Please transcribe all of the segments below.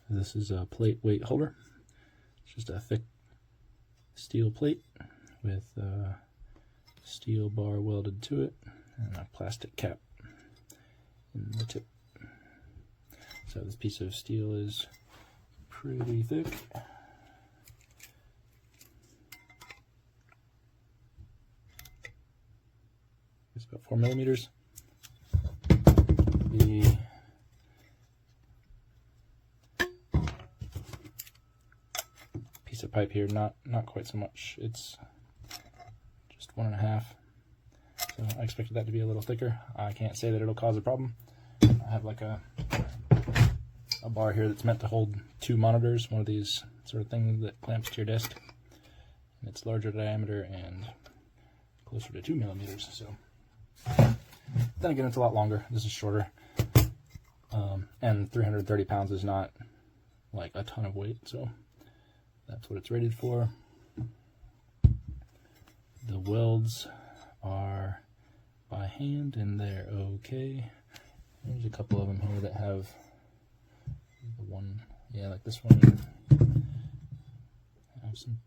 This is a plate weight holder. It's just a thick steel plate with a steel bar welded to it and a plastic cap in the tip. So this piece of steel is pretty thick. It's about 4 millimeters. The piece of pipe here, not quite so much. It's just 1.5. So I expected that to be a little thicker. I can't say that it'll cause a problem. I have like a bar here that's meant to hold 2 monitors, one of these sort of things that clamps to your desk. And it's larger diameter and closer to 2 millimeters. So then again, it's a lot longer. This is shorter. And 330 pounds is not like a ton of weight, so that's what it's rated for. The welds are by hand and they're okay. There's a couple of them here that have the one, yeah, like this one, have some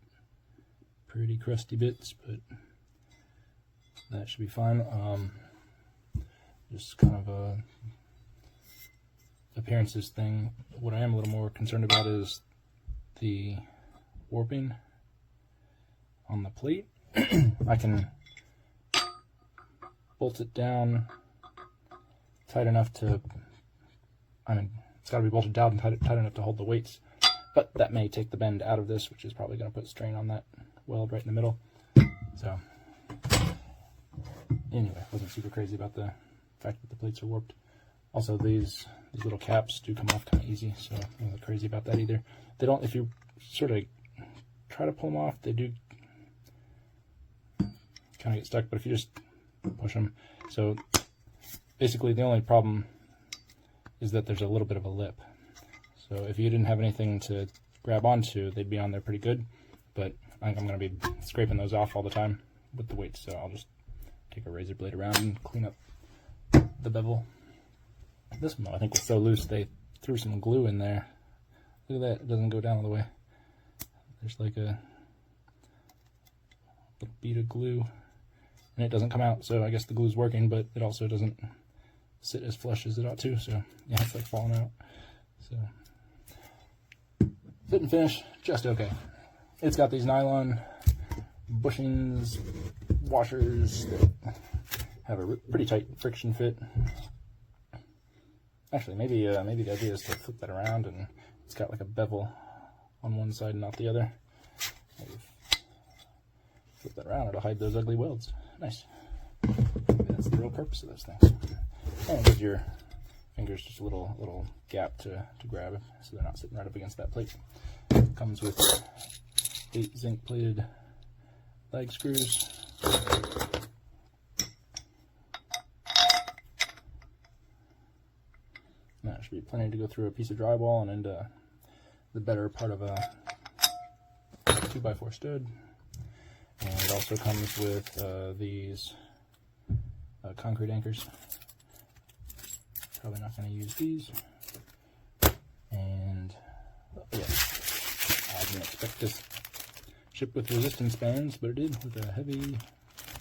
pretty crusty bits, but that should be fine. Just kind of a appearances thing. What I am a little more concerned about is the warping on the plate. I can bolt it down tight enough to, I mean, it's got to be bolted down and tight enough to hold the weights, but that may take the bend out of this, which is probably going to put strain on that weld right in the middle. So anyway, wasn't super crazy about the fact that the plates are warped. Also, these little caps do come off kind of easy, so I'm not crazy about that either. They don't, if you sort of try to pull them off, they do kind of get stuck, but if you just push them. So basically the only problem is that there's a little bit of a lip. So if you didn't have anything to grab onto, they'd be on there pretty good, but I think I'm going to be scraping those off all the time with the weights, so I'll just take a razor blade around and clean up the bevel. This one, I think, was so loose they threw some glue in there. Look at that, it doesn't go down all the way. There's like a little bead of glue, and it doesn't come out, so I guess the glue's working, but it also doesn't sit as flush as it ought to, so yeah, it's like falling out. So fit and finish, just okay. It's got these nylon bushings, washers that have a pretty tight friction fit. Actually, maybe the idea is to flip that around, and it's got like a bevel on one side and not the other. Maybe flip that around, it'll hide those ugly welds. Nice. Maybe that's the real purpose of those things. And it gives your fingers just a little gap to grab, so they're not sitting right up against that plate. It comes with 8 zinc plated lag screws. That should be plenty to go through a piece of drywall and into the better part of a 2x4 stud. And it also comes with these concrete anchors. Probably not going to use these. And yeah, I didn't expect this ship with resistance bands, but it did, with a heavy,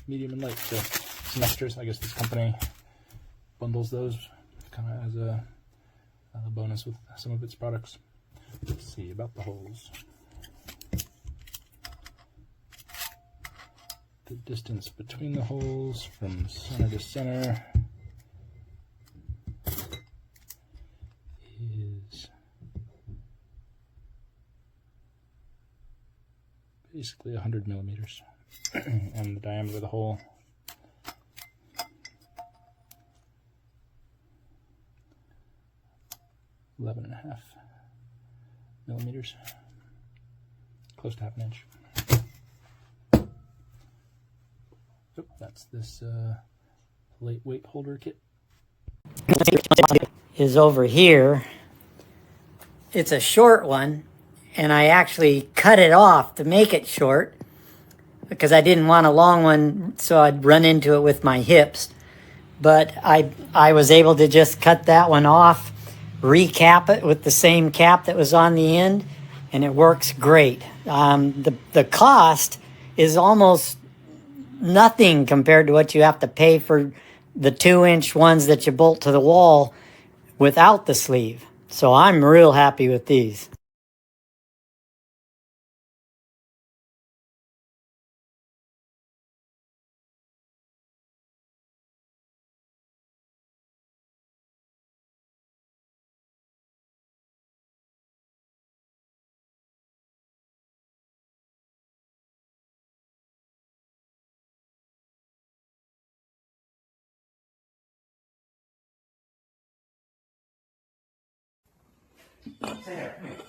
medium, and light. So some extras. I guess this company bundles those kind of as a bonus with some of its products. Let's see about the holes. The distance between the holes from center to center is basically 100 millimeters. And the diameter of the hole, .5 millimeters, close to 1/2 inch. So that's this plate weight holder kit. Is over here. It's a short one, and I actually cut it off to make it short because I didn't want a long one, so I'd run into it with my hips. But I was able to just cut that one off recap it with the same cap that was on the end, and it works great. The cost is almost nothing compared to what you have to pay for the 2-inch ones that you bolt to the wall without the sleeve. So I'm real happy with these. There.